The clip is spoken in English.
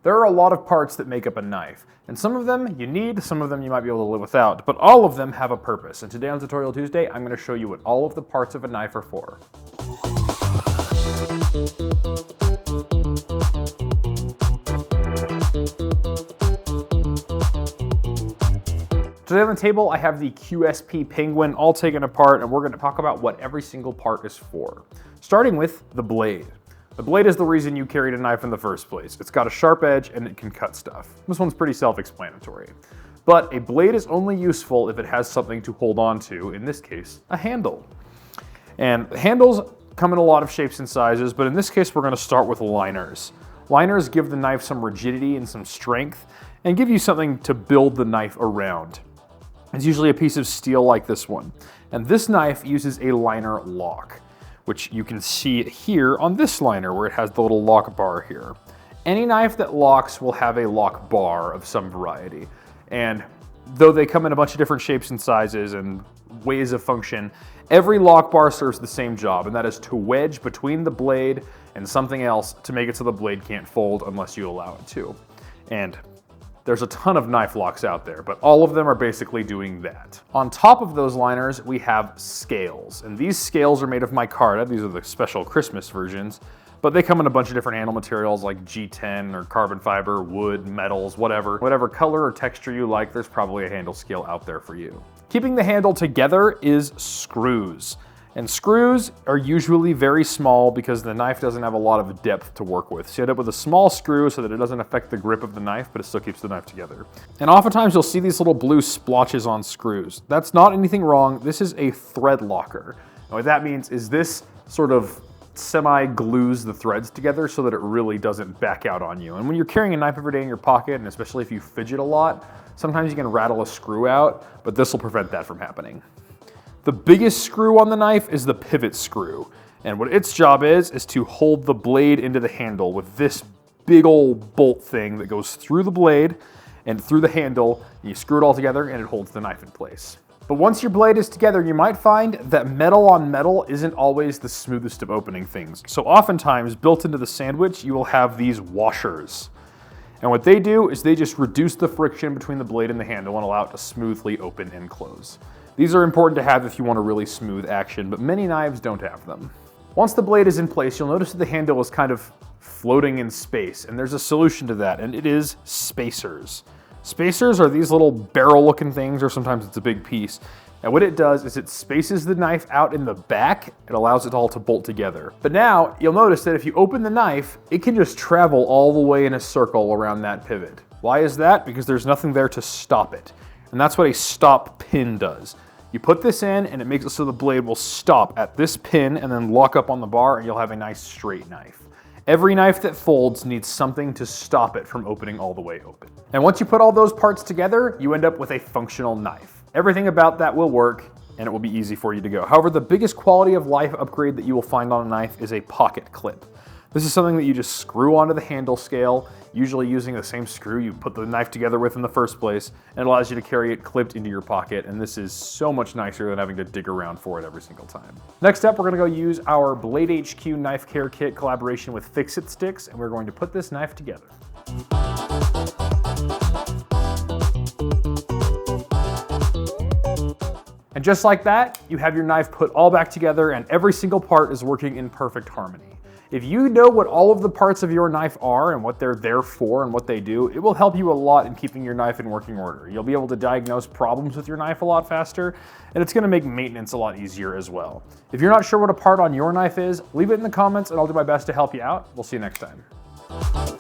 There are a lot of parts that make up a knife, and some of them you need, some of them you might be able to live without, but all of them have a purpose. And today on Tutorial Tuesday, I'm going to show you what all of the parts of a knife are for. Today on the table, I have the QSP Penguin all taken apart, and we're going to talk about what every single part is for. Starting with the blade. The blade is the reason you carried a knife in the first place. It's got a sharp edge and it can cut stuff. This one's pretty self-explanatory. But a blade is only useful if it has something to hold on to, in this case, a handle. And handles come in a lot of shapes and sizes, but in this case we're going to start with liners. Liners give the knife some rigidity and some strength, and give you something to build the knife around. It's usually a piece of steel like this one. And this knife uses a liner lock, which you can see here on this liner where it has the little lock bar here. Any knife that locks will have a lock bar of some variety. And though they come in a bunch of different shapes and sizes and ways of function, every lock bar serves the same job, and that is to wedge between the blade and something else to make it so the blade can't fold unless you allow it to. And there's a ton of knife locks out there, but all of them are basically doing that. On top of those liners, we have scales, and these scales are made of micarta. These are the special Christmas versions, but they come in a bunch of different handle materials like G10 or carbon fiber, wood, metals, whatever. Whatever color or texture you like, there's probably a handle scale out there for you. Keeping the handle together is screws. And screws are usually very small because the knife doesn't have a lot of depth to work with. So you end up with a small screw so that it doesn't affect the grip of the knife, but it still keeps the knife together. And oftentimes you'll see these little blue splotches on screws. That's not anything wrong. This is a thread locker. And what that means is this sort of semi-glues the threads together so that it really doesn't back out on you. And when you're carrying a knife every day in your pocket, and especially if you fidget a lot, sometimes you can rattle a screw out, but this will prevent that from happening. The biggest screw on the knife is the pivot screw, and what its job is to hold the blade into the handle with this big old bolt thing that goes through the blade and through the handle, and you screw it all together and it holds the knife in place. But once your blade is together, you might find that metal on metal isn't always the smoothest of opening things. So oftentimes, built into the sandwich, you will have these washers. And what they do is they just reduce the friction between the blade and the handle and allow it to smoothly open and close. These are important to have if you want a really smooth action, but many knives don't have them. Once the blade is in place, you'll notice that the handle is kind of floating in space, and there's a solution to that, and it is spacers. Spacers are these little barrel-looking things, or sometimes it's a big piece. And what it does is it spaces the knife out in the back. It allows it all to bolt together. But now, you'll notice that if you open the knife, it can just travel all the way in a circle around that pivot. Why is that? Because there's nothing there to stop it. And that's what a stop pin does. You put this in and it makes it so the blade will stop at this pin and then lock up on the bar, and you'll have a nice straight knife. Every knife that folds needs something to stop it from opening all the way open. And once you put all those parts together, you end up with a functional knife. Everything about that will work and it will be easy for you to go. However, the biggest quality of life upgrade that you will find on a knife is a pocket clip. This is something that you just screw onto the handle scale, usually using the same screw you put the knife together with in the first place, and it allows you to carry it clipped into your pocket, and this is so much nicer than having to dig around for it every single time. Next up, we're gonna go use our Blade HQ Knife Care Kit collaboration with Fix-It Sticks, and we're going to put this knife together. And just like that, you have your knife put all back together and every single part is working in perfect harmony. If you know what all of the parts of your knife are and what they're there for and what they do, it will help you a lot in keeping your knife in working order. You'll be able to diagnose problems with your knife a lot faster, and it's gonna make maintenance a lot easier as well. If you're not sure what a part on your knife is, leave it in the comments and I'll do my best to help you out. We'll see you next time.